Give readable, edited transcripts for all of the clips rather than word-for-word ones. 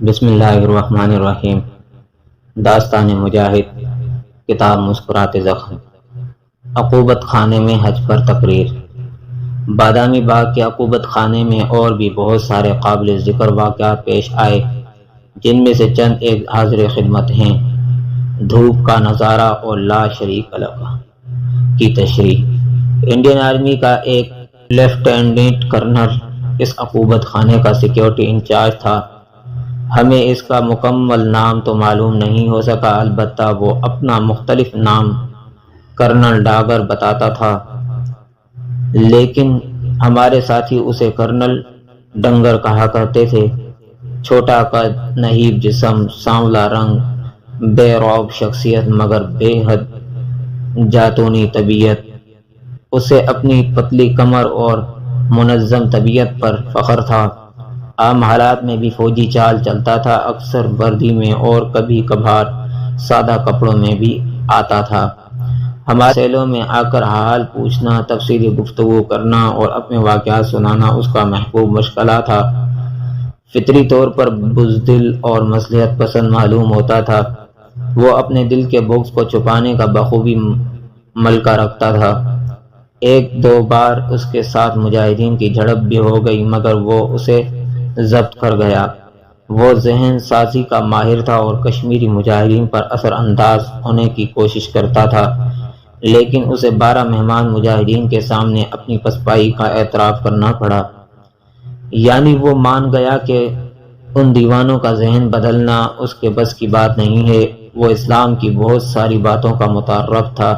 بسم اللہ الرحمن الرحیم۔ داستان مجاہد، کتاب مسکرات زخم۔ عقوبت خانے میں حج پر تقریر۔ بادامی باغ کے عقوبت خانے میں اور بھی بہت سارے قابل ذکر واقعات پیش آئے، جن میں سے چند ایک حاضر خدمت ہیں۔ دھوپ کا نظارہ اور لا شریک لہ کی تشریح۔ انڈین آرمی کا ایک لیفٹیننٹ کرنل اس عقوبت خانے کا سیکیورٹی انچارج تھا۔ ہمیں اس کا مکمل نام تو معلوم نہیں ہو سکا، البتہ وہ اپنا مختلف نام کرنل ڈاگر بتاتا تھا، لیکن ہمارے ساتھی اسے کرنل ڈنگر کہا کرتے تھے۔ چھوٹا قد، نحیف جسم، سانولا رنگ، بے رعب شخصیت مگر بے حد جاتونی طبیعت۔ اسے اپنی پتلی کمر اور منظم طبیعت پر فخر تھا۔ عام حالات میں بھی فوجی چال چلتا تھا، اکثر وردی میں اور کبھی کبھار سادہ کپڑوں میں بھی آتا تھا۔ ہمارے سیلوں میں آ کر حال پوچھنا، تفصیلی گفتگو کرنا اور اپنے واقعات سنانا اس کا محبوب مشغلہ تھا۔ فطری طور پر بزدل اور مصلحت پسند معلوم ہوتا تھا۔ وہ اپنے دل کے بغض کو چھپانے کا بخوبی ملکہ رکھتا تھا۔ ایک دو بار اس کے ساتھ مجاہدین کی جھڑپ بھی ہو گئی، مگر وہ اسے ضبط کر گیا۔ وہ ذہن سازی کا ماہر تھا اور کشمیری مجاہدین پر اثر انداز ہونے کی کوشش کرتا تھا، لیکن اسے 12 مہمان مجاہدین کے سامنے اپنی پسپائی کا اعتراف کرنا پڑا۔ یعنی وہ مان گیا کہ ان دیوانوں کا ذہن بدلنا اس کے بس کی بات نہیں ہے۔ وہ اسلام کی بہت ساری باتوں کا متعارف تھا۔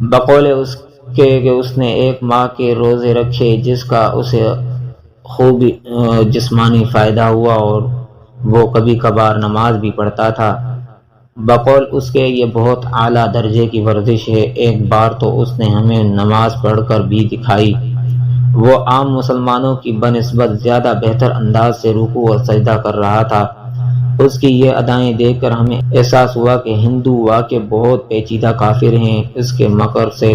بقول اس کے کہ اس نے 1 ماہ کے روزے رکھے، جس کا اسے خوب جسمانی فائدہ ہوا، اور وہ کبھی کبھار نماز بھی پڑھتا تھا۔ بقول اس کے یہ بہت اعلیٰ درجے کی ورزش ہے۔ ایک بار تو اس نے ہمیں نماز پڑھ کر بھی دکھائی۔ وہ عام مسلمانوں کی بنسبت زیادہ بہتر انداز سے رکوع اور سجدہ کر رہا تھا۔ اس کی یہ ادائیں دیکھ کر ہمیں احساس ہوا کہ ہندو واقعی بہت پیچیدہ کافر ہیں۔ اس کے مکر سے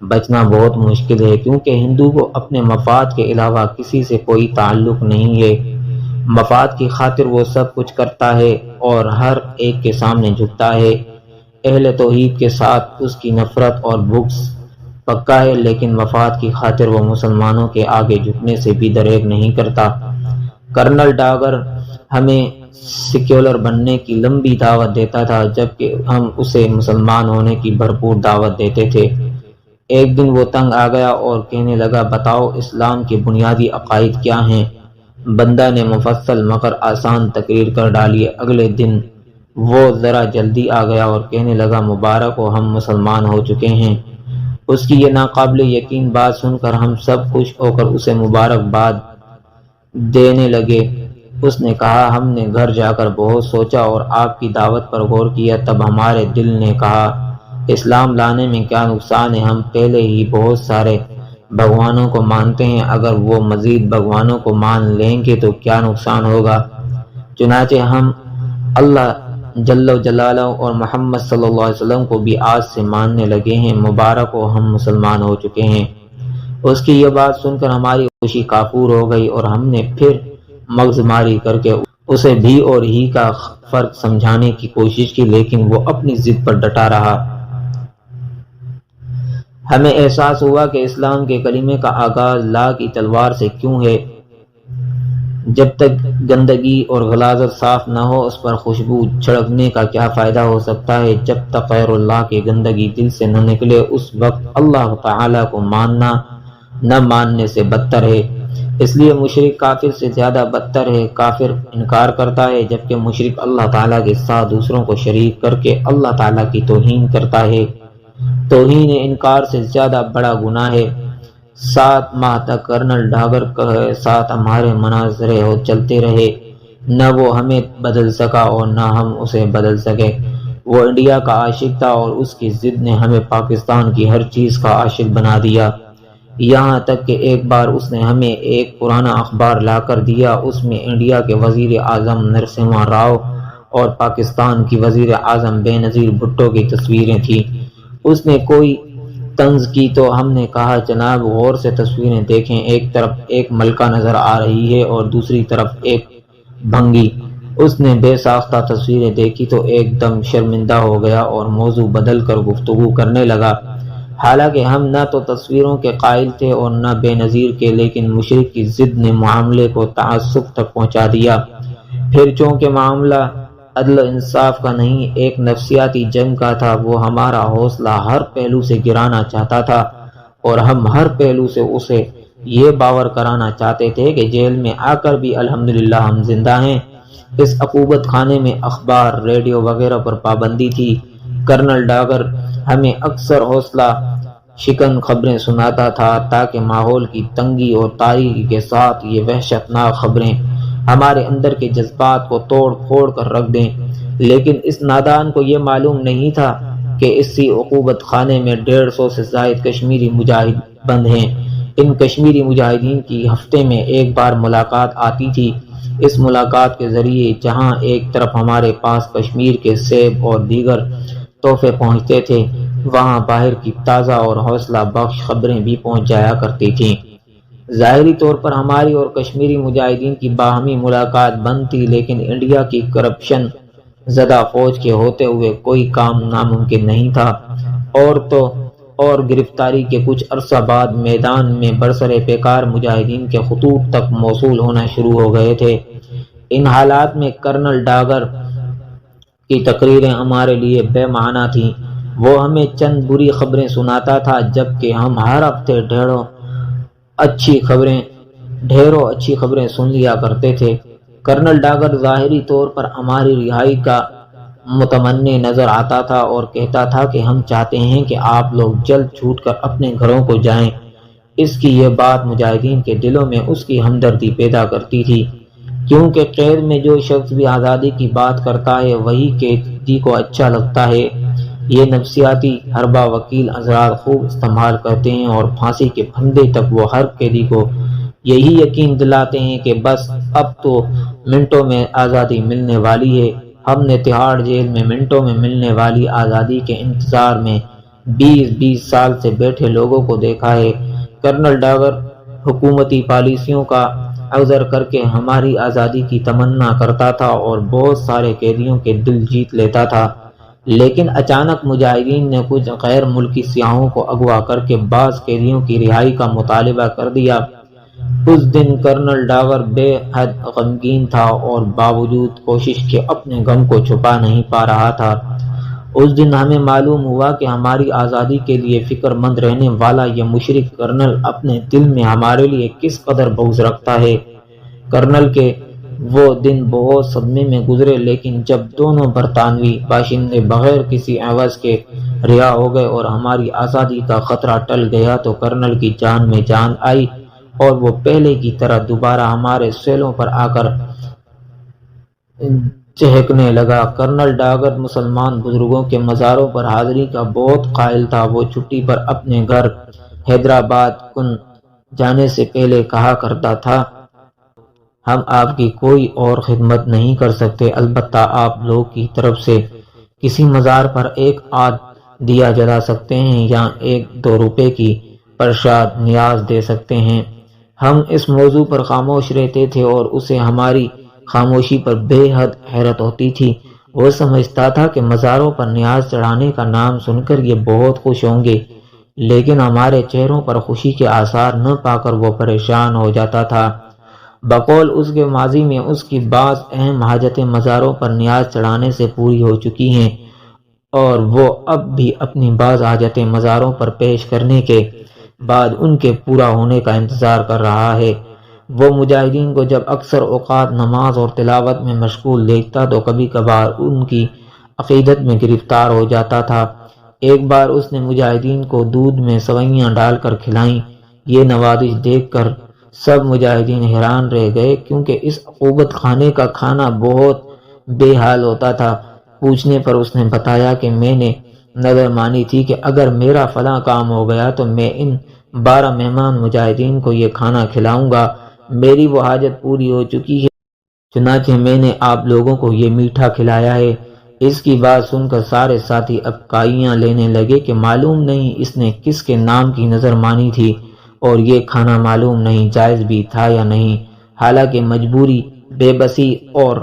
بچنا بہت مشکل ہے، کیونکہ ہندو کو اپنے مفاد کے علاوہ کسی سے کوئی تعلق نہیں ہے۔ مفاد کی خاطر وہ سب کچھ کرتا ہے اور ہر ایک کے سامنے جھکتا ہے۔ اہل توحید کے ساتھ اس کی نفرت اور بغض پکا ہے، لیکن مفاد کی خاطر وہ مسلمانوں کے آگے جھکنے سے بھی دریغ نہیں کرتا۔ کرنل ڈاگر ہمیں سیکولر بننے کی لمبی دعوت دیتا تھا، جبکہ ہم اسے مسلمان ہونے کی بھرپور دعوت دیتے تھے۔ ایک دن وہ تنگ آ گیا اور کہنے لگا، بتاؤ اسلام کے بنیادی عقائد کیا ہیں؟ بندہ نے مفصل مگر آسان تقریر کر ڈالی۔ اگلے دن وہ ذرا جلدی آ گیا اور کہنے لگا، مبارک ہو، ہم مسلمان ہو چکے ہیں۔ اس کی یہ ناقابل یقین بات سن کر ہم سب خوش ہو کر اسے مبارکباد دینے لگے۔ اس نے کہا، ہم نے گھر جا کر بہت سوچا اور آپ کی دعوت پر غور کیا، تب ہمارے دل نے کہا، اسلام لانے میں کیا نقصان ہے؟ ہم پہلے ہی بہت سارے بھگوانوں کو مانتے ہیں، اگر وہ مزید بھگوانوں کو مان لیں گے تو کیا نقصان ہوگا؟ چنانچہ ہم اللہ جل جلالہ اور محمد صلی اللہ علیہ وسلم کو بھی آج سے ماننے لگے ہیں۔ مبارک ہو، ہم مسلمان ہو چکے ہیں۔ اس کی یہ بات سن کر ہماری خوشی کافور ہو گئی اور ہم نے پھر مغز ماری کر کے اسے بھی اور ہی کا فرق سمجھانے کی کوشش کی، لیکن وہ اپنی ضد پر ڈٹا رہا۔ ہمیں احساس ہوا کہ اسلام کے کلمے کا آغاز لا کی تلوار سے کیوں ہے۔ جب تک گندگی اور غلاظت صاف نہ ہو، اس پر خوشبو چھڑکنے کا کیا فائدہ ہو سکتا ہے؟ جب تک غیر اللہ کی گندگی دل سے نہ نکلے، اس وقت اللہ تعالیٰ کو ماننا نہ ماننے سے بدتر ہے۔ اس لیے مشرک کافر سے زیادہ بدتر ہے۔ کافر انکار کرتا ہے، جبکہ مشرک اللہ تعالیٰ کے ساتھ دوسروں کو شریک کر کے اللہ تعالیٰ کی توہین کرتا ہے۔ توہین انکار سے زیادہ بڑا گناہ ہے۔ 7 ماہ تک کرنل ڈاگر کے ساتھ ہمارے مناظرے چلتے رہے، نہ وہ ہمیں بدل سکا اور نہ ہم اسے بدل سکے۔ وہ انڈیا کا عاشق تھا اور اس کی ضد نے ہمیں پاکستان کی ہر چیز کا عاشق بنا دیا، یہاں تک کہ ایک بار اس نے ہمیں ایک پرانا اخبار لا کر دیا۔ اس میں انڈیا کے وزیر اعظم نرسمہا راؤ اور پاکستان کی وزیر اعظم بے نظیر بھٹو کی تصویریں تھیں۔ اس نے کوئی طنز کی تو ہم نے کہا، جناب غور سے تصویریں دیکھیں، ایک طرف ایک ملکہ نظر آ رہی ہے اور دوسری طرف ایک بھنگی۔ اس نے بے ساختہ تصویریں دیکھی تو ایک دم شرمندہ ہو گیا اور موضوع بدل کر گفتگو کرنے لگا۔ حالانکہ ہم نہ تو تصویروں کے قائل تھے اور نہ بے نظیر کے، لیکن مشرک کی ضد نے معاملے کو تعصب تک پہنچا دیا۔ پھر چونکہ معاملہ عدل و انصاف کا نہیں، ایک نفسیاتی جنگ کا تھا، وہ ہمارا حوصلہ ہر پہلو سے گرانا چاہتا تھا اور ہم ہر پہلو سے اسے یہ باور کرانا چاہتے تھے کہ جیل میں آ کر بھی الحمدللہ ہم زندہ ہیں۔ اس عقوبت خانے میں اخبار، ریڈیو وغیرہ پر پابندی تھی۔ کرنل ڈاگر ہمیں اکثر حوصلہ شکن خبریں سناتا تھا تاکہ ماحول کی تنگی اور تاریکی کے ساتھ یہ وحشتناک خبریں ہمارے اندر کے جذبات کو توڑ پھوڑ کر رکھ دیں۔ لیکن اس نادان کو یہ معلوم نہیں تھا کہ اسی عقوبت خانے میں 150 سے زائد کشمیری مجاہد بند ہیں۔ ان کشمیری مجاہدین کی ہفتے میں ایک بار ملاقات آتی تھی۔ اس ملاقات کے ذریعے جہاں ایک طرف ہمارے پاس کشمیر کے سیب اور دیگر تحفے پہنچتے تھے، وہاں باہر کی تازہ اور حوصلہ بخش خبریں بھی پہنچ جایا کرتی تھیں۔ ظاہری طور پر ہماری اور کشمیری مجاہدین کی باہمی ملاقات بند تھی، لیکن انڈیا کی کرپشن زدہ فوج کے ہوتے ہوئے کوئی کام ناممکن نہیں تھا۔ اور گرفتاری کے کچھ عرصہ بعد میدان میں برسر پیکار مجاہدین کے خطوط تک موصول ہونا شروع ہو گئے تھے۔ ان حالات میں کرنل ڈاگر کی تقریریں ہمارے لیے بے معنی تھیں۔ وہ ہمیں چند بری خبریں سناتا تھا، جبکہ ہم ہر ہفتے ڈھیروں اچھی خبریں سن لیا کرتے تھے۔ کرنل ڈاگر ظاہری طور پر ہماری رہائی کا متمنی نظر آتا تھا اور کہتا تھا کہ ہم چاہتے ہیں کہ آپ لوگ جلد چھوٹ کر اپنے گھروں کو جائیں۔ اس کی یہ بات مجاہدین کے دلوں میں اس کی ہمدردی پیدا کرتی تھی، کیونکہ قید میں جو شخص بھی آزادی کی بات کرتا ہے وہی قیدی کو اچھا لگتا ہے۔ یہ نفسیاتی حربہ وکیل حضرات خوب استعمال کرتے ہیں اور پھانسی کے پھندے تک وہ ہر قیدی کو یہی یقین دلاتے ہیں کہ بس اب تو منٹوں میں آزادی ملنے والی ہے۔ ہم نے تہاڑ جیل میں منٹوں میں ملنے والی آزادی کے انتظار میں 20 سال سے بیٹھے لوگوں کو دیکھا ہے۔ کرنل ڈاگر حکومتی پالیسیوں کا عذر کر کے ہماری آزادی کی تمنا کرتا تھا اور بہت سارے قیدیوں کے دل جیت لیتا تھا، لیکن اچانک مجاہدین نے کچھ غیر ملکی سیاحوں کو اغوا کر کے بعض قیدیوں کی رہائی کا مطالبہ کر دیا۔ اس دن کرنل ڈاگر بے حد غمگین تھا اور باوجود کوشش کے اپنے غم کو چھپا نہیں پا رہا تھا۔ اس دن ہمیں معلوم ہوا کہ ہماری آزادی کے لیے فکر مند رہنے والا یہ مشرک کرنل اپنے دل میں ہمارے لیے کس قدر بغض رکھتا ہے۔ کرنل کے وہ دن بہت صدمے میں گزرے، لیکن جب دونوں برطانوی باشندے بغیر کسی عوض کے رہا ہو گئے اور ہماری آزادی کا خطرہ ٹل گیا تو کرنل کی جان میں جان آئی اور وہ پہلے کی طرح دوبارہ ہمارے سیلوں پر آ کر چہکنے لگا۔ کرنل ڈاگر مسلمان بزرگوں کے مزاروں پر حاضری کا بہت قائل تھا۔ وہ چھٹی پر اپنے گھر حیدرآباد کن جانے سے پہلے کہا کرتا تھا، ہم آپ کی کوئی اور خدمت نہیں کر سکتے، البتہ آپ لوگ کی طرف سے کسی مزار پر ایک آدھ دیا جلا سکتے ہیں یا 1-2 روپے کی پرشاد نیاز دے سکتے ہیں۔ ہم اس موضوع پر خاموش رہتے تھے اور اسے ہماری خاموشی پر بے حد حیرت ہوتی تھی۔ وہ سمجھتا تھا کہ مزاروں پر نیاز چڑھانے کا نام سن کر یہ بہت خوش ہوں گے، لیکن ہمارے چہروں پر خوشی کے آثار نہ پا کر وہ پریشان ہو جاتا تھا۔ بقول اس کے ماضی میں اس کی بعض اہم حاجتیں مزاروں پر نیاز چڑھانے سے پوری ہو چکی ہیں اور وہ اب بھی اپنی بعض حاجتیں مزاروں پر پیش کرنے کے بعد ان کے پورا ہونے کا انتظار کر رہا ہے۔ وہ مجاہدین کو جب اکثر اوقات نماز اور تلاوت میں مشغول دیکھتا تو کبھی کبھار ان کی عقیدت میں گرفتار ہو جاتا تھا۔ ایک بار اس نے مجاہدین کو دودھ میں سوئیاں ڈال کر کھلائیں۔ یہ نوازش دیکھ کر سب مجاہدین حیران رہ گئے، کیونکہ اس عقوبت خانے کا کھانا بہت بے حال ہوتا تھا۔ پوچھنے پر اس نے بتایا کہ میں نے نظر مانی تھی کہ اگر میرا فلاں کام ہو گیا تو میں ان 12 مہمان مجاہدین کو یہ کھانا کھلاؤں گا۔ میری وہ حاجت پوری ہو چکی ہے، چنانچہ میں نے آپ لوگوں کو یہ میٹھا کھلایا ہے۔ اس کی بات سن کر سارے ساتھی اب کائیاں لینے لگے کہ معلوم نہیں اس نے کس کے نام کی نظر مانی تھی اور یہ کھانا معلوم نہیں جائز بھی تھا یا نہیں۔ حالانکہ مجبوری بے بسی اور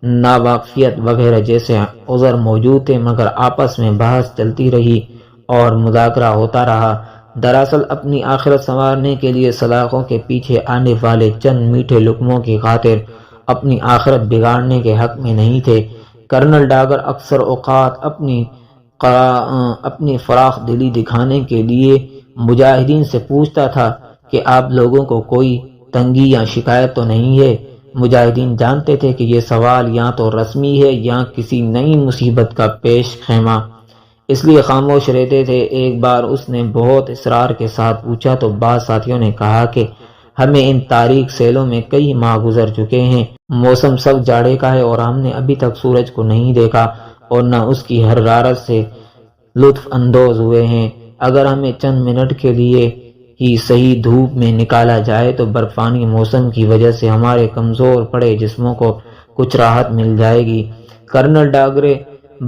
ناواقفیت وغیرہ جیسے عذر موجود تھے، مگر آپس میں بحث چلتی رہی اور مذاکرہ ہوتا رہا۔ دراصل اپنی آخرت سنوارنے کے لیے سلاخوں کے پیچھے آنے والے چند میٹھے لقموں کی خاطر اپنی آخرت بگاڑنے کے حق میں نہیں تھے۔ کرنل ڈاگر اکثر اوقات اپنی فراخ دلی دکھانے کے لیے مجاہدین سے پوچھتا تھا کہ آپ لوگوں کو کوئی تنگی یا شکایت تو نہیں ہے؟ مجاہدین جانتے تھے کہ یہ سوال یا تو رسمی ہے یا کسی نئی مصیبت کا پیش خیمہ، اس لیے خاموش رہتے تھے۔ ایک بار اس نے بہت اصرار کے ساتھ پوچھا تو بعض ساتھیوں نے کہا کہ ہمیں ان تاریک سیلوں میں کئی ماہ گزر چکے ہیں، موسم سخت جاڑے کا ہے اور ہم نے ابھی تک سورج کو نہیں دیکھا اور نہ اس کی حرارت سے لطف اندوز ہوئے ہیں۔ اگر ہمیں چند منٹ کے لیے ہی صحیح دھوپ میں نکالا جائے تو برفانی موسم کی وجہ سے ہمارے کمزور پڑے جسموں کو کچھ راحت مل جائے گی۔ کرنل ڈاگرے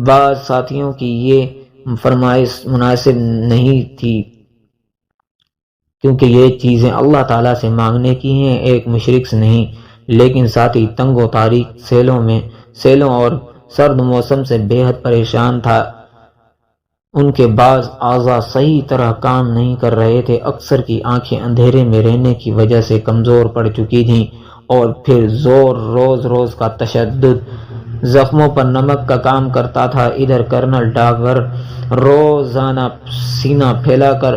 بعض ساتھیوں کی یہ فرمائش مناسب نہیں تھی کیونکہ یہ چیزیں اللہ تعالیٰ سے مانگنے کی ہیں، ایک مشرک سے نہیں، لیکن ساتھی تنگ و تاریک سیلوں اور سرد موسم سے بے حد پریشان تھا۔ ان کے بعض اعضاء صحیح طرح کام نہیں کر رہے تھے، اکثر کی آنکھیں اندھیرے میں رہنے کی وجہ سے کمزور پڑ چکی تھیں، اور پھر روز کا تشدد زخموں پر نمک کا کام کرتا تھا۔ ادھر کرنل ڈاگر روزانہ سینہ پھیلا کر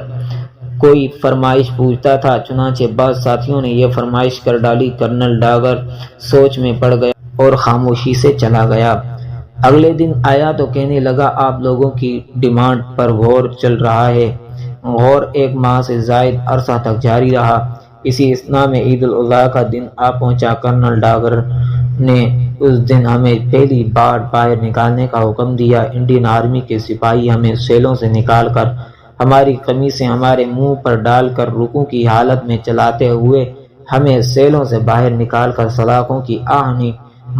کوئی فرمائش پوچھتا تھا، چنانچہ بعض ساتھیوں نے یہ فرمائش کر ڈالی۔ کرنل ڈاگر سوچ میں پڑ گیا اور خاموشی سے چلا گیا۔ اگلے دن آیا تو کہنے لگا، آپ لوگوں کی ڈیمانڈ پر غور چل رہا ہے۔ غور 1 ماہ سے زائد عرصہ تک جاری رہا۔ اسی اثناء میں عید الاضحیٰ کا دن آ پہنچا۔ کرنل ڈاگر نے اس دن ہمیں پہلی بار باہر نکالنے کا حکم دیا۔ انڈین آرمی کے سپاہی ہمیں سیلوں سے نکال کر ہماری قمیصیں ہمارے منہ پر ڈال کر رکوع کی حالت میں چلاتے ہوئے ہمیں سیلوں سے باہر نکال کر سلاخوں کی آہنی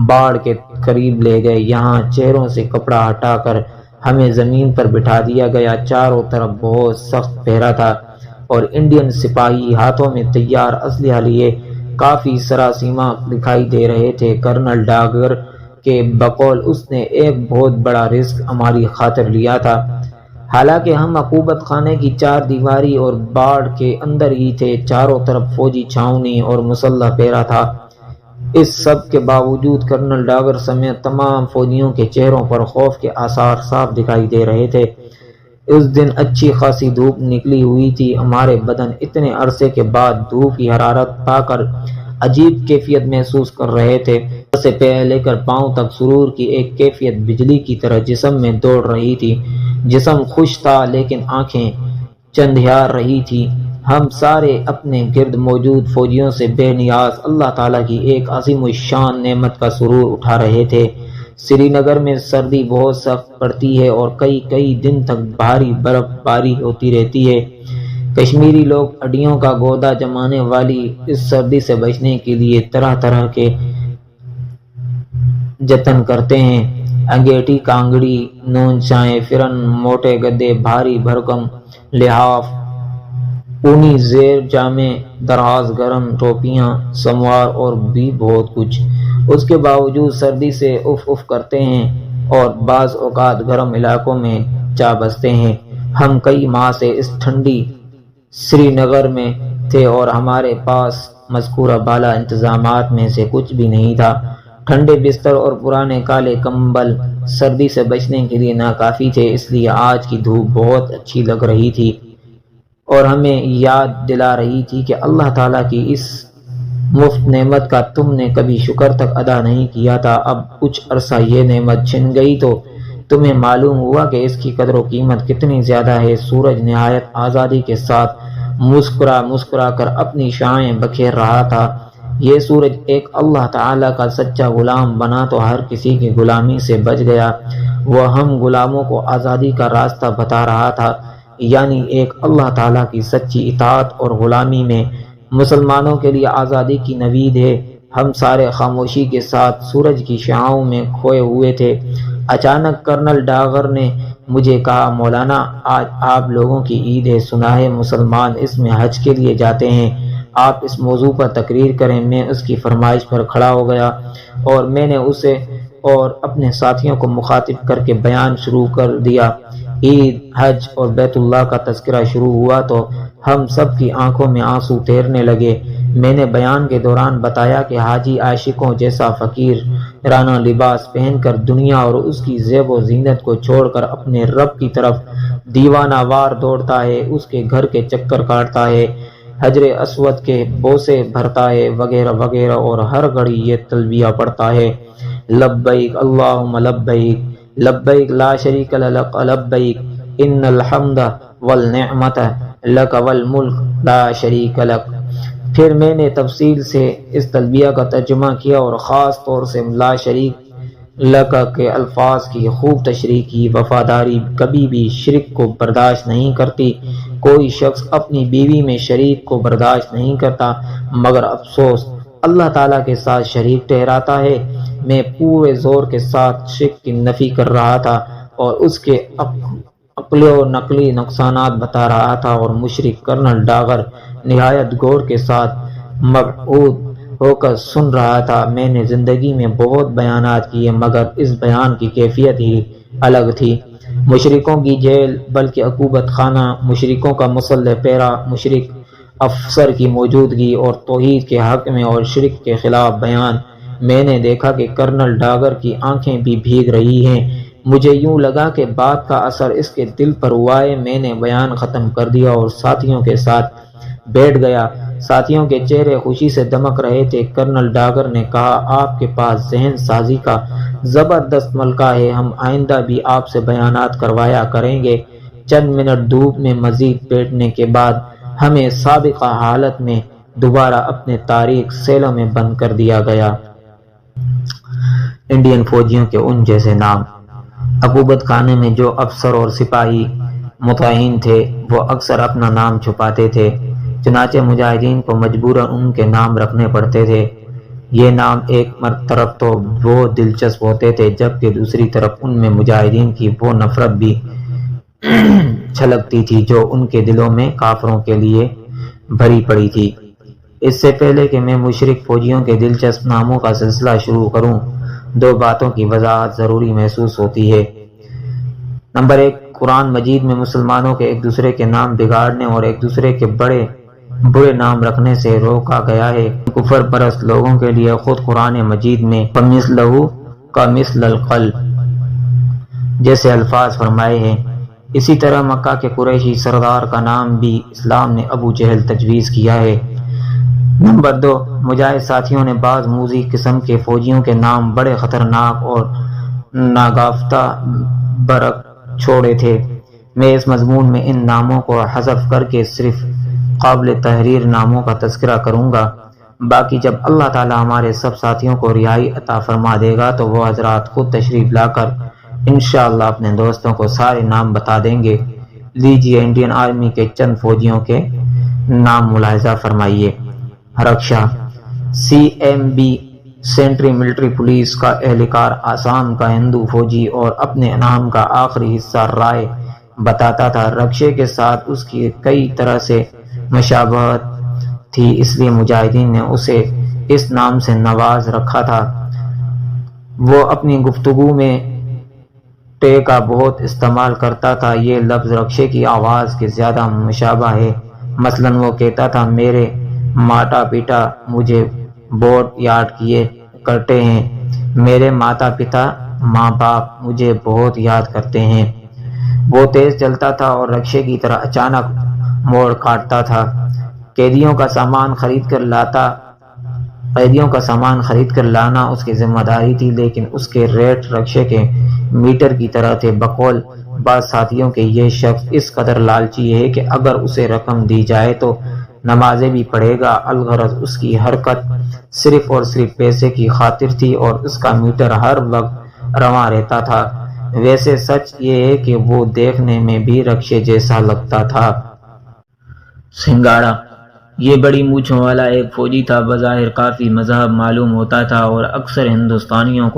باڑ کے قریب لے گئے۔ یہاں چہروں سے کپڑا ہٹا کر ہمیں زمین پر بٹھا دیا گیا۔ چاروں طرف بہت سخت پہرا تھا اور انڈین سپاہی ہاتھوں میں تیار اسلحہ لیے کافی سراسیمہ دکھائی دے رہے تھے۔ کرنل ڈاگر کے بقول اس نے ایک بہت بڑا رسک ہماری خاطر لیا تھا، حالانکہ ہم عقوبت خانے کی 4 دیواری اور باڑ کے اندر ہی تھے۔ چاروں طرف فوجی چھاؤنی اور مسلح پہرا تھا۔ اس سب کے باوجود کرنل ڈاگر سمیت تمام فوجیوں کے چہروں پر خوف کے آثار صاف دکھائی دے رہے تھے۔ اس دن اچھی خاصی دھوپ نکلی ہوئی تھی۔ ہمارے بدن اتنے عرصے کے بعد دھوپ کی حرارت پا کر عجیب کیفیت محسوس کر رہے تھے۔ سر سے پیر لے کر پاؤں تک سرور کی ایک کیفیت بجلی کی طرح جسم میں دوڑ رہی تھی۔ جسم خوش تھا لیکن آنکھیں چندھیار رہی تھی۔ ہم سارے اپنے گرد موجود فوجیوں سے بے نیاز اللہ تعالیٰ کی ایک عظیم الشان نعمت کا سرور اٹھا رہے تھے۔ سری نگر میں سردی بہت سخت پڑتی ہے اور کئی دن تک بھاری برف باری ہوتی رہتی ہے۔ کشمیری لوگ اڈیوں کا گودا جمانے والی اس سردی سے بچنے کے لیے طرح طرح کے جتن کرتے ہیں۔ انگیٹھی کانگڑی، نون چائے، فرن، موٹے گدے، بھاری بھرکم لحاف، اونی زیر جامے، دراز گرم ٹوپیاں، سموار اور بھی بہت کچھ۔ اس کے باوجود سردی سے اف کرتے ہیں اور بعض اوقات گرم علاقوں میں جا بستے ہیں۔ ہم کئی ماہ سے اس ٹھنڈی سری نگر میں تھے اور ہمارے پاس مذکورہ بالا انتظامات میں سے کچھ بھی نہیں تھا۔ ٹھنڈے بستر اور پرانے کالے کمبل سردی سے بچنے کے لیے ناکافی تھے، اس لیے آج کی دھوپ بہت اچھی لگ رہی تھی اور ہمیں یاد دلا رہی تھی کہ اللہ تعالیٰ کی اس مفت نعمت کا تم نے کبھی شکر تک ادا نہیں کیا تھا۔ اب کچھ عرصہ یہ نعمت چھن گئی تو تمہیں معلوم ہوا کہ اس کی قدر و قیمت کتنی زیادہ ہے۔ سورج نہایت آزادی کے ساتھ مسکرا کر اپنی شعاعیں بکھیر رہا تھا۔ یہ سورج ایک اللہ تعالیٰ کا سچا غلام بنا تو ہر کسی کی غلامی سے بچ گیا۔ وہ ہم غلاموں کو آزادی کا راستہ بتا رہا تھا، یعنی ایک اللہ تعالیٰ کی سچی اطاعت اور غلامی میں مسلمانوں کے لیے آزادی کی نوید ہے۔ ہم سارے خاموشی کے ساتھ سورج کی شعاعوں میں کھوئے ہوئے تھے۔ اچانک کرنل ڈاگر نے مجھے کہا، مولانا آج آپ لوگوں کی عید ہے، سنا ہے مسلمان اس میں حج کے لیے جاتے ہیں۔ آپ اس موضوع پر تقریر کریں۔ میں اس کی فرمائش پر کھڑا ہو گیا اور میں نے اسے اور اپنے ساتھیوں کو مخاطب کر کے بیان شروع کر دیا۔ عید، حج اور بیت اللہ کا تذکرہ شروع ہوا تو ہم سب کی آنکھوں میں آنسو تیرنے لگے۔ میں نے بیان کے دوران بتایا کہ حاجی عاشقوں جیسا فقیرانہ لباس پہن کر دنیا اور اس کی زیب و زینت کو چھوڑ کر اپنے رب کی طرف دیوانہ وار دوڑتا ہے، اس کے گھر کے چکر کاٹتا ہے، حجر اسود کے بوسے بھرتا ہے وغیرہ وغیرہ، اور ہر گھڑی یہ تلبیہ پڑھتا ہے، لبیک اللہم لبیک لبیک لا شریک لک لبیک ان الحمد والنعمت لک والملک لا شریک لک۔ پھر میں نے تفصیل سے اس تلبیہ کا ترجمہ کیا اور خاص طور سے لا شریک لک کے الفاظ کی خوب تشریح کی۔ وفاداری کبھی بھی شرک کو برداشت نہیں کرتی۔ کوئی شخص اپنی بیوی میں شریک کو برداشت نہیں کرتا، مگر افسوس اللہ تعالیٰ کے ساتھ شریک ٹھہراتا ہے۔ میں پورے زور کے ساتھ شرک کی نفی کر رہا تھا اور اس کے عقلی و نقلی نقصانات بتا رہا تھا، اور مشرک کرنل ڈاگر نہایت غور کے ساتھ مبعوث ہو کر سن رہا تھا۔ میں نے زندگی میں بہت بیانات کیے، مگر اس بیان کی کیفیت ہی الگ تھی۔ مشرکوں کی جیل بلکہ عقوبت خانہ، مشرکوں کا مسلح پیرا، مشرک افسر کی موجودگی اور توحید کے حق میں اور شرک کے خلاف بیان۔ میں نے دیکھا کہ کرنل ڈاگر کی آنکھیں بھی بھیگ رہی ہیں۔ مجھے یوں لگا کہ بات کا اثر اس کے دل پر ہوا ہے۔ میں نے بیان ختم کر دیا اور ساتھیوں کے ساتھ بیٹھ گیا۔ ساتھیوں کے چہرے خوشی سے دمک رہے تھے۔ کرنل ڈاگر نے کہا، آپ کے پاس ذہن سازی کا زبردست ملکہ ہے، ہم آئندہ بھی آپ سے بیانات کروایا کریں گے۔ چند منٹ دھوپ میں مزید بیٹھنے کے بعد ہمیں سابقہ حالت میں دوبارہ اپنے تاریک سیلوں میں بند کر دیا گیا۔ انڈین فوجیوں کے ان جیسے نام۔ عقوبت خانے میں جو افسر اور سپاہی متعین تھے وہ اکثر اپنا نام چھپاتے تھے، چنانچہ مجاہدین کو مجبوراً ان کے نام رکھنے پڑتے تھے۔ یہ نام ایک طرف تو وہ دلچسپ ہوتے تھے، جبکہ دوسری طرف ان میں مجاہدین کی وہ نفرت بھی چھلکتی تھی جو ان کے دلوں میں کافروں کے لیے بھری پڑی تھی۔ اس سے پہلے کہ میں مشرک فوجیوں کے دلچسپ ناموں کا سلسلہ شروع کروں، دو باتوں کی وضاحت ضروری محسوس ہوتی ہے۔ نمبر ایک، قرآن مجید میں مسلمانوں کے ایک دوسرے کے نام بگاڑنے اور ایک دوسرے کے برے نام رکھنے سے روکا گیا ہے۔ کفر پرست لوگوں کے لیے خود قرآن مجید میں فَمِثْلَهُ كَمِثْلِ الْقَلْبِ جیسے الفاظ فرمائے ہیں۔ اسی طرح مکہ کے قریشی سردار کا نام بھی اسلام نے ابو جہل تجویز کیا ہے۔ نمبر دو، مجاہد ساتھیوں نے بعض موذی قسم کے فوجیوں کے نام بڑے خطرناک اور ناگفتہ برق چھوڑے تھے۔ میں اس مضمون میں ان ناموں کو حذف کر کے صرف قابل تحریر ناموں کا تذکرہ کروں گا۔ باقی جب اللہ تعالی ہمارے سب ساتھیوں کو رہائی عطا فرما دے گا تو وہ حضرات خود تشریف لا کر انشاءاللہ اپنے دوستوں کو سارے نام بتا دیں گے۔ لیجیے انڈین آرمی کے چند فوجیوں کے نام ملاحظہ فرمائیے۔ رکشا، CMB سینٹری ملٹری پولیس کا اہلکار، آسام کا ہندو فوجی، اور اپنے نام کا آخری حصہ رائے بتاتا تھا۔ رکشے کے ساتھ اس کی کئی طرح سے مشابہت تھی، اس لیے مجاہدین نے اسے اس نام سے نواز رکھا تھا۔ وہ اپنی گفتگو میں ٹے کا بہت استعمال کرتا تھا۔ یہ لفظ رکشے کی آواز کے زیادہ مشابہ ہے۔ مثلاً وہ کہتا تھا، میرے ماتا پتا مجھے بہت یاد کیے کرتے ہیں، میرے ماتا پتا ماں باپ مجھے بہت یاد کرتے ہیں۔ وہ تیز چلتا تھا اور رکشے کی طرح اچانک موڑ کاٹتا تھا۔ قیدیوں کا سامان خرید کر لانا اس کی ذمہ داری تھی، لیکن اس کے ریٹ رکشے کے میٹر کی طرح تھے۔ بقول بعض ساتھیوں کے یہ شخص اس قدر لالچی ہے کہ اگر اسے رقم دی جائے تو نمازیں بھی پڑھے گا۔ الغرض اس کی حرکت صرف اور صرف پیسے کی خاطر تھی اور اس کا میٹر ہر وقت رواں رہتا تھا۔ ویسے سچ یہ ہے کہ وہ دیکھنے میں بھی رکشے جیسا لگتا تھا۔ سنگاڑا، یہ بڑی مونچھوں والا ایک فوجی تھا، بظاہر کافی مذہب معلوم ہوتا تھا اور اکثر ہندوستانیوں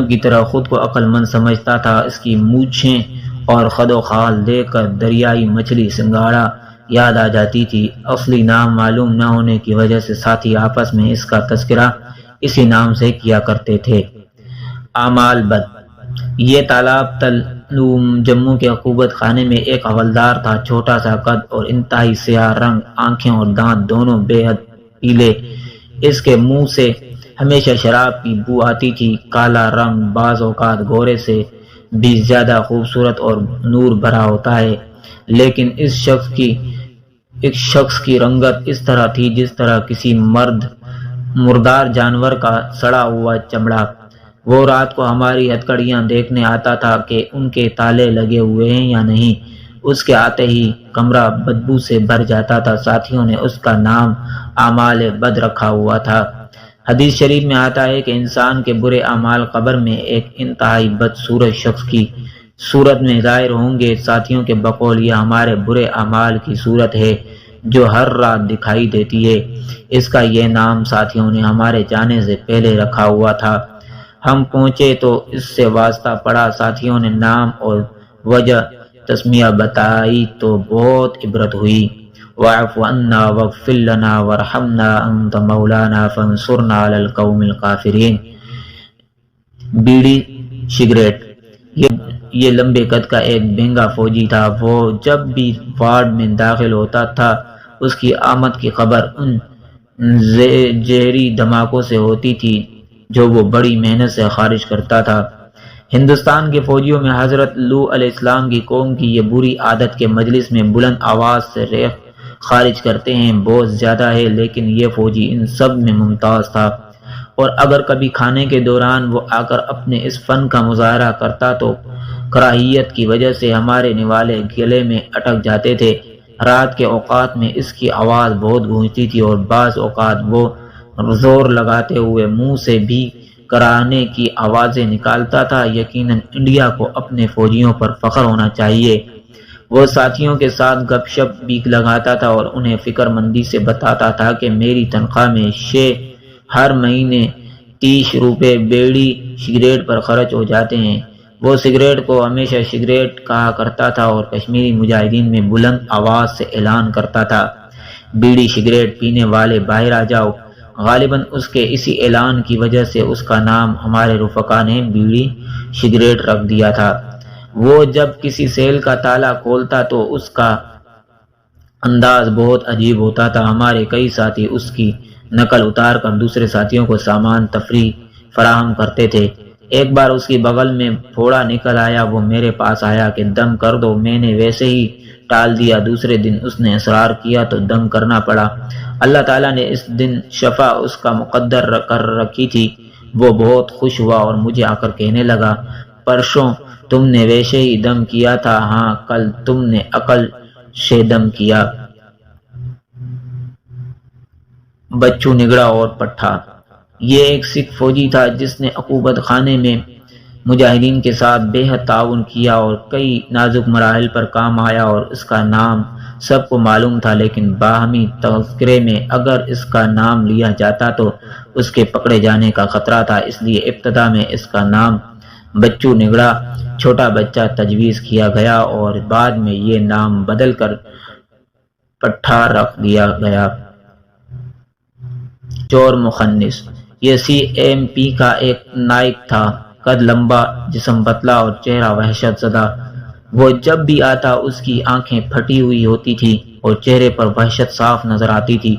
کی طرح خود کو عقل مند سمجھتا تھا۔ اس کی مونچھیں اور خد و خال دیکھ کر دریائی مچھلی سنگاڑا یاد آ جاتی تھی۔ اصلی نام معلوم نہ ہونے کی وجہ سے ساتھی آپس میں اس کا تذکرہ اسی نام سے کیا کرتے تھے۔ اعمال بد۔ یہ تالاب جموں کے عقوبت خانے میں ایک حوالدار تھا، چھوٹا سا قد اور انتہائی سیاہ رنگ، آنکھیں اور دانت دونوں بے حد پیلے۔ اس کے منہ سے ہمیشہ شراب کی بو آتی تھی۔ کالا رنگ بعض اوقات گورے سے بھی زیادہ خوبصورت اور نور بھرا ہوتا ہے، لیکن اس شخص کی رنگت اس طرح تھی جس طرح کسی مردار جانور کا سڑا ہوا چمڑا۔ وہ رات کو ہماری ہتھکڑیاں دیکھنے آتا تھا کہ ان کے تالے لگے ہوئے ہیں یا نہیں۔ اس کے آتے ہی کمرہ بدبو سے بھر جاتا تھا۔ ساتھیوں نے اس کا نام اعمال بد رکھا ہوا تھا۔ حدیث شریف میں آتا ہے کہ انسان کے برے اعمال قبر میں ایک انتہائی بدصورت شخص کی صورت میں ظاہر ہوں گے۔ ساتھیوں کے بقول یہ ہمارے برے اعمال کی صورت ہے جو ہر رات دکھائی دیتی ہے۔ اس کا یہ نام ساتھیوں نے ہمارے جانے سے پہلے رکھا ہوا تھا۔ ہم پہنچے تو اس سے واسطہ پڑا۔ ساتھیوں نے نام اور وجہ تسمیہ بتائی تو بہت عبرت ہوئی۔ وَاعْفُ عَنَّا وَاغْفِرْ لَنَا وَارْحَمْنَا أَنْتَ مَوْلَانَا فَانصُرْنَا عَلَى الْقَوْمِ الْكَافِرِينَ۔ بیڑی سگریٹ۔ یہ لمبے قد کا ایک بھینگا فوجی تھا۔ وہ جب بھی وارڈ میں داخل ہوتا تھا اس کی آمد کی خبر ان زہری دھماکوں سے ہوتی تھی جو وہ بڑی محنت سے خارج کرتا تھا۔ ہندوستان کے فوجیوں میں حضرت لو علیہ السلام کی قوم کی یہ بری عادت کے مجلس میں بلند آواز سے ریخ خارج کرتے ہیں بہت زیادہ ہے، لیکن یہ فوجی ان سب میں ممتاز تھا، اور اگر کبھی کھانے کے دوران وہ آ کر اپنے اس فن کا مظاہرہ کرتا تو کراہیت کی وجہ سے ہمارے نوالے گلے میں اٹک جاتے تھے۔ رات کے اوقات میں اس کی آواز بہت گونجتی تھی اور بعض اوقات وہ زور لگاتے ہوئے منہ سے بھی کراہنے کی آوازیں نکالتا تھا۔ یقیناً انڈیا کو اپنے فوجیوں پر فخر ہونا چاہیے۔ وہ ساتھیوں کے ساتھ گپ شپ بھی لگاتا تھا اور انہیں فکر مندی سے بتاتا تھا کہ میری تنخواہ میں سے ہر مہینے 30 روپے بیڑی سگریٹ پر خرچ ہو جاتے ہیں۔ وہ سگریٹ کو ہمیشہ سگریٹ کہا کرتا تھا اور کشمیری مجاہدین میں بلند آواز سے اعلان کرتا تھا، بیڑی سگریٹ پینے والے باہر آ جاؤ۔ غالباً اس کے اسی اعلان کی وجہ سے اس کا نام ہمارے رفقا نے بیڑی سگریٹ رکھ دیا تھا۔ وہ جب کسی سیل کا تالا کھولتا تو اس کا انداز بہت عجیب ہوتا تھا۔ ہمارے کئی ساتھی اس کی نقل اتار کر دوسرے ساتھیوں کو سامان تفریح فراہم کرتے تھے۔ ایک بار اس کی بغل میں پھوڑا نکل آیا۔ وہ میرے پاس آیا کہ دم کر دو، میں نے ویسے ہی ٹال دیا۔ دوسرے دن اس نے اصرار کیا تو دم کرنا پڑا۔ اللہ تعالیٰ نے اس دن شفا اس کا مقدر کر رکھی تھی۔ وہ بہت خوش ہوا اور مجھے آ کر کہنے لگا، پرسوں تم نے ویسے ہی دم کیا تھا، ہاں کل تم نے عقل سے دم کیا۔ بچو نگڑا اور پٹھا۔ یہ ایک سکھ فوجی تھا جس نے عقوبت خانے میں مجاہدین کے ساتھ بے حد تعاون کیا اور کئی نازک مراحل پر کام آیا، اور اس کا نام سب کو معلوم تھا، لیکن باہمی تذکرے میں اگر اس کا نام لیا جاتا تو اس کے پکڑے جانے کا خطرہ تھا۔ اس لیے ابتدا میں اس کا نام بچو نگڑا چھوٹا بچہ تجویز کیا گیا اور بعد میں یہ نام بدل کر پٹھا رکھ دیا گیا۔ چور مخنث۔ یہ CMP کا ایک نائک تھا، قد لمبا، جسم پتلا اور چہرہ وحشت زدہ۔ وہ جب بھی آتا اس کی آنکھیں پھٹی ہوئی ہوتی تھی اور چہرے پر وحشت صاف نظر آتی تھی۔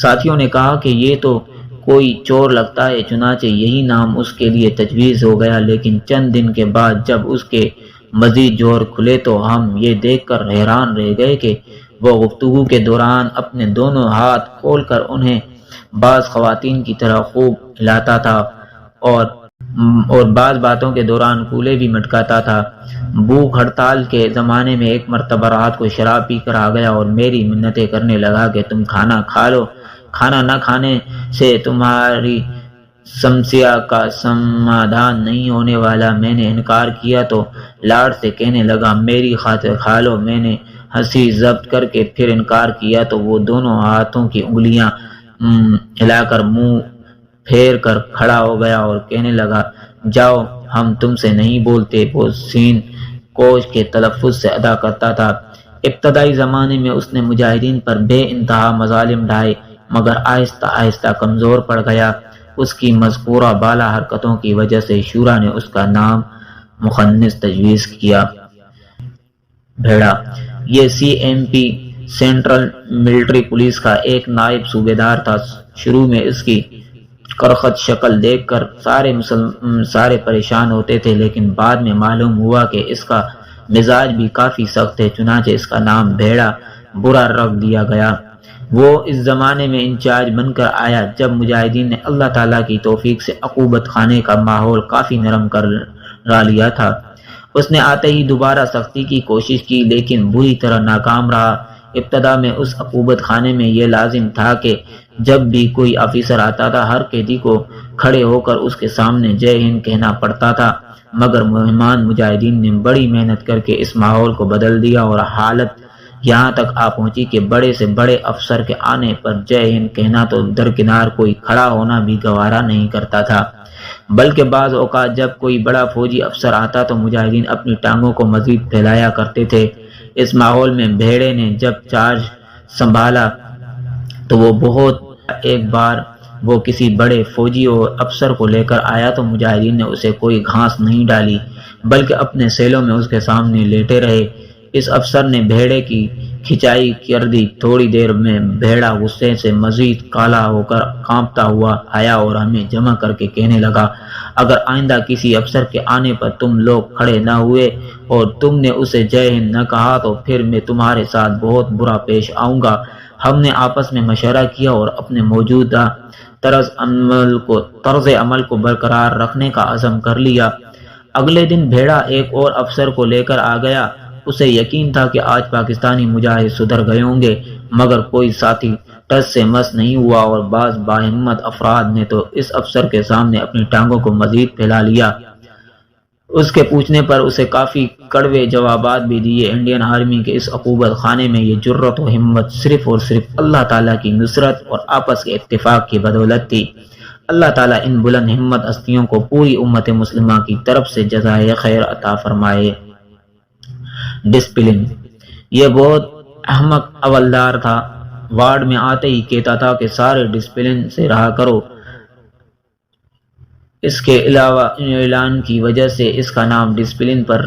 ساتھیوں نے کہا کہ یہ تو کوئی چور لگتا ہے، چنانچہ یہی نام اس کے لیے تجویز ہو گیا۔ لیکن چند دن کے بعد جب اس کے مزید جوہر کھلے تو ہم یہ دیکھ کر حیران رہ گئے کہ وہ گفتگو کے دوران اپنے دونوں ہاتھ کھول کر انہیں بعض خواتین کی طرح خوب ہلاتا تھا اور بعض باتوں کے دوران کولے بھی مٹکاتا تھا۔ بھوک ہڑتال کے زمانے میں ایک مرتبہ رات کو شراب پی کر آ گیا اور میری منتیں کرنے لگا کہ تم کھانا کھا لو، کھانا نہ کھانے سے تمہاری سمسیا کا سمادھان نہیں ہونے والا۔ میں نے انکار کیا تو لاڈ سے کہنے لگا، میری خاطر کھا لو۔ میں نے ہنسی ضبط کر کے پھر انکار کیا تو وہ دونوں ہاتھوں کی انگلیاں ہلا کر منہ پھیر کر کھڑا ہو گیا اور کہنے لگا، جاؤ ہم تم سے نہیں بولتے۔ وہ سین کوش کے تلفظ سے ادا کرتا تھا، ابتدائی زمانے میں اس نے مجاہدین پر بے انتہا مظالم ڈھائے، مگر آہستہ آہستہ کمزور پڑ گیا۔ اس کی مذکورہ بالا حرکتوں کی وجہ سے شورا نے اس کا نام مخنث تجویز کیا۔ بھیڑا یہ C M P central military police کا ایک نائب صوبے دار تھا۔ شروع میں اس کی کرخت شکل دیکھ کر سارے پریشان ہوتے تھے، لیکن بعد میں معلوم ہوا کہ اس کا مزاج بھی کافی سخت ہے، چنانچہ اس کا نام بھیڑا برا رکھ دیا گیا۔ وہ اس زمانے میں انچارج بن کر آیا جب مجاہدین نے اللہ تعالیٰ کی توفیق سے عقوبت خانے کا ماحول کافی نرم کرا لیا تھا۔ اس نے آتے ہی دوبارہ سختی کی کوشش کی، لیکن بری طرح ناکام رہا۔ ابتدا میں اس عقوبت خانے میں یہ لازم تھا کہ جب بھی کوئی آفیسر آتا تھا، ہر قیدی کو کھڑے ہو کر اس کے سامنے جے ہند کہنا پڑتا تھا، مگر مہمان مجاہدین نے بڑی محنت کر کے اس ماحول کو بدل دیا اور حالت یہاں تک آ پہنچی کہ بڑے سے بڑے افسر کے آنے پر جے ہند کہنا تو درکنار کوئی کھڑا ہونا بھی گوارا نہیں کرتا تھا، بلکہ بعض اوقات جب کوئی بڑا فوجی افسر آتا تو مجاہدین اپنی ٹانگوں کو مزید پھیلایا کرتے تھے۔ اس ماحول میں بھیڑے نے جب چارج سنبھالا تو ایک بار وہ کسی بڑے فوجی افسر کو لے کر آیا تو مجاہدین نے اسے کوئی گھاس نہیں ڈالی، بلکہ اپنے سیلوں میں اس کے سامنے لیٹے رہے۔ اس افسر نے بھیڑے کی کھچائی کر دی۔ تھوڑی دیر میں بھیڑا غصے سے مزید کالا ہو کر کانپتا ہوا آیا اور ہمیں جمع کر کے کہنے لگا، اگر آئندہ کسی افسر کے آنے پر تم لوگ کھڑے نہ ہوئے اور تم نے اسے جے ہند نہ کہا تو پھر میں تمہارے ساتھ بہت برا پیش آؤں گا۔ ہم نے آپس میں مشورہ کیا اور اپنے موجودہ طرز عمل کو برقرار رکھنے کا عزم کر لیا۔ اگلے دن بھیڑا ایک اور افسر کو لے کر آ گیا۔ اسے یقین تھا کہ آج پاکستانی مجاہد سدھر گئے ہوں گے، مگر کوئی ساتھی ٹس سے مس نہیں ہوا اور بعض باہمت افراد نے تو اس افسر کے سامنے اپنی ٹانگوں کو مزید پھیلا لیا۔ اس کے پوچھنے پر اسے کافی کڑوے جوابات بھی دیے۔ انڈین آرمی کے اس عقوبت خانے میں یہ جرت و ہمت صرف اور صرف اللہ تعالیٰ کی نصرت اور آپس کے اتفاق کی بدولت تھی۔ اللہ تعالیٰ ان بلند ہمت ہستیوں کو پوری امت مسلمہ کی طرف سے جزائے خیر عطا فرمائے۔ ڈسپلن یہ بہت احمق اولدار تھا۔ وارڈ میں آتے ہی کہتا تھا کہ سارے ڈسپلن سے رہا کرو۔ اس کے علاوہ اعلان کی وجہ سے اس کا نام ڈسپلن پر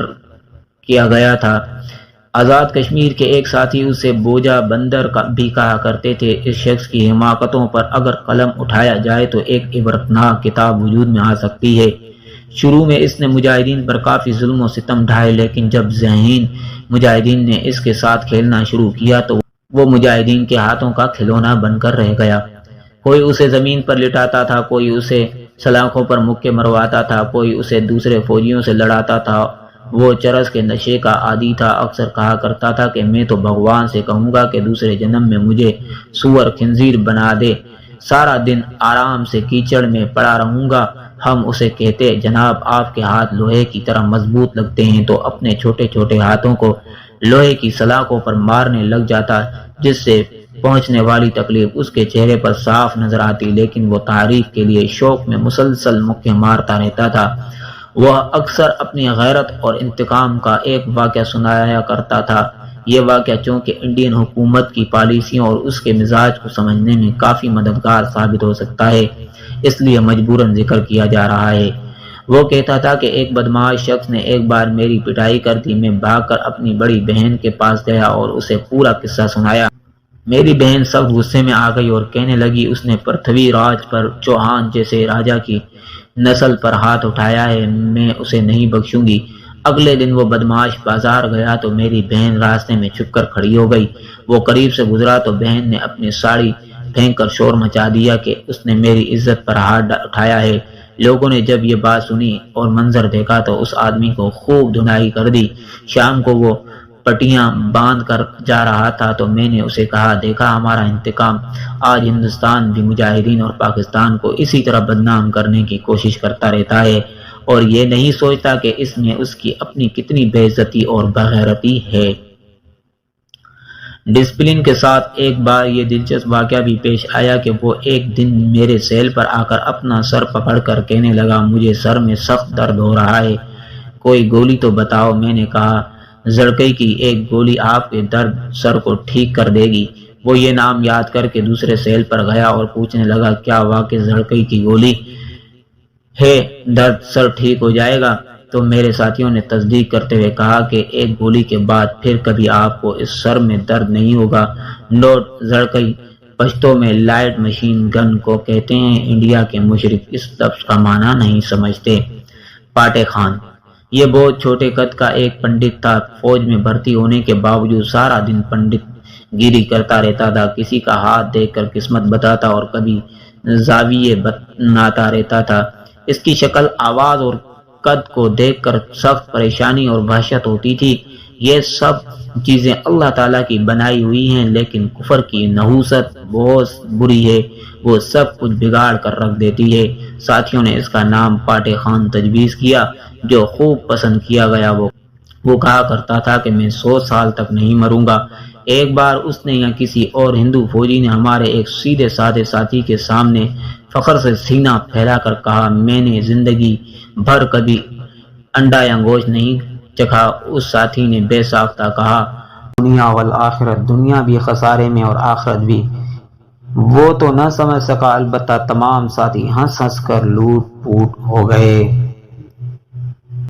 کیا گیا تھا۔ آزاد کشمیر کے ایک ساتھی اسے بوجھا بندر بھی کہا کرتے تھے۔ اس شخص کی حماقتوں پر اگر قلم اٹھایا جائے تو ایک عبرتناک کتاب وجود میں آ سکتی ہے۔ شروع میں اس نے مجاہدین پر کافی ظلم و ستم ڈھائے، لیکن جب ذہین مجاہدین نے اس کے ساتھ کھیلنا شروع کیا تو وہ مجاہدین کے ہاتھوں کا کھلونا بن کر رہ گیا۔ کوئی اسے زمین پر لٹاتا تھا، کوئی اسے سلاخوں پر مکے مرواتا تھا، کوئی اسے دوسرے فوجیوں سے لڑاتا تھا۔ وہ چرس کے نشے کا عادی تھا۔ اکثر کہا کرتا تھا کہ میں تو بھگوان سے کہوں گا کہ دوسرے جنم میں مجھے سور خنزیر بنا دے، سارا دن آرام سے کیچڑ میں پڑا رہوں گا۔ ہم اسے کہتے، جناب آپ کے ہاتھ لوہے کی طرح مضبوط لگتے ہیں، تو اپنے چھوٹے چھوٹے ہاتھوں کو لوہے کی سلاخوں پر مارنے لگ جاتا، جس سے پہنچنے والی تکلیف اس کے چہرے پر صاف نظر آتی، لیکن وہ تعریف کے لیے شوق میں مسلسل مکے مارتا رہتا تھا۔ وہ اکثر اپنی غیرت اور انتقام کا ایک واقعہ سنایا کرتا تھا۔ یہ واقعہ چونکہ انڈین حکومت کی پالیسیوں اور اس کے مزاج کو سمجھنے میں کافی مددگار ثابت ہو سکتا ہے، اس لیے مجبوراً ذکر کیا جا رہا ہے۔ وہ کہتا تھا کہ ایک بدمعاش شخص نے ایک بار میری پٹائی کر دی۔ میں بھاگ کر اپنی بڑی بہن کے پاس گیا اور اسے پورا قصہ سنایا۔ میری بہن سخت غصے میں آ گئی اور کہنے لگی، اس نے پرتھوی راج پر چوہان جیسے راجا کی نسل پر ہاتھ اٹھایا ہے، میں اسے نہیں بخشوں گی۔ اگلے دن وہ بدمعاش بازار گیا تو میری بہن راستے میں چھپ کر کھڑی ہو گئی۔ وہ قریب سے گزرا تو بہن نے اپنی ساڑی پھینک کر شور مچا دیا کہ اس نے میری عزت پر ہاتھ اٹھایا ہے۔ لوگوں نے جب یہ بات سنی اور منظر دیکھا تو اس آدمی کو خوب دھنائی کر دی۔ شام کو وہ پٹیاں باندھ کر جا رہا تھا تو میں نے اسے کہا، دیکھا ہمارا انتقام۔ آج ہندوستان بھی مجاہدین اور پاکستان کو اسی طرح بدنام کرنے کی کوشش کرتا رہتا ہے اور یہ نہیں سوچتا کہ اس میں اس کی اپنی کتنی بے عزتی اور بغیرتی ہے۔ ڈسپلن کے ساتھ ایک بار یہ دلچسپ واقعہ بھی پیش آیا کہ وہ ایک دن میرے سیل پر آ کر اپنا سر پکڑ کر کہنے لگا، مجھے سر میں سخت درد ہو رہا ہے، کوئی گولی تو بتاؤ۔ میں نے کہا، زڑکئی کی ایک گولی آپ کے درد سر کو ٹھیک کر دے گی۔ وہ یہ نام یاد کر کے دوسرے سیل پر گیا اور پوچھنے لگا، کیا واقعی زڑکئی کی گولی ہے درد سر ٹھیک ہو جائے گا؟ تو میرے ساتھیوں نے تصدیق کرتے ہوئے کہا کہ ایک گولی کے بعد پھر کبھی آپ کو اس سر میں درد نہیں ہوگا۔ نوٹ: زڑکئی پشتو میں لائٹ مشین گن کو کہتے ہیں۔ انڈیا کے مشرق اس لفظ کا معنی نہیں سمجھتے۔ پاٹے خان یہ بہت چھوٹے قد کا ایک پنڈت تھا۔ فوج میں بھرتی ہونے کے باوجود سارا دن پنڈت گیری کرتا رہتا تھا، کسی کا ہاتھ دیکھ کر قسمت بتاتا اور کبھی زاویے بناتا رہتا تھا۔ اس کی شکل، آواز اور قد کو دیکھ کر سخت پریشانی اور وحشت ہوتی تھی۔ یہ سب چیزیں اللہ تعالیٰ کی بنائی ہوئی ہیں، لیکن کفر کی نحوست بہت بری ہے، وہ سب کچھ بگاڑ کر رکھ دیتی ہے۔ ساتھیوں نے اس کا نام پاٹے خان تجویز کیا، جو خوب پسند کیا گیا۔ وہ کہا کرتا تھا کہ میں 100 سال تک نہیں مروں گا۔ ایک بار اس نے یا کسی اور ہندو فوجی نے ہمارے ایک سیدھے سادے ساتھی کے سامنے فخر سے سینہ پھیلا کر کہا، میں نے زندگی بھر کبھی انڈا یا گوشت نہیں چکھا۔ اس ساتھی نے بے ساختہ کہا، دنیا والآخرت، دنیا بھی خسارے میں اور آخرت بھی۔ وہ تو نہ سمجھ سکا، البتہ تمام ساتھی ہنس ہنس کر لوٹ پوٹ ہو گئے۔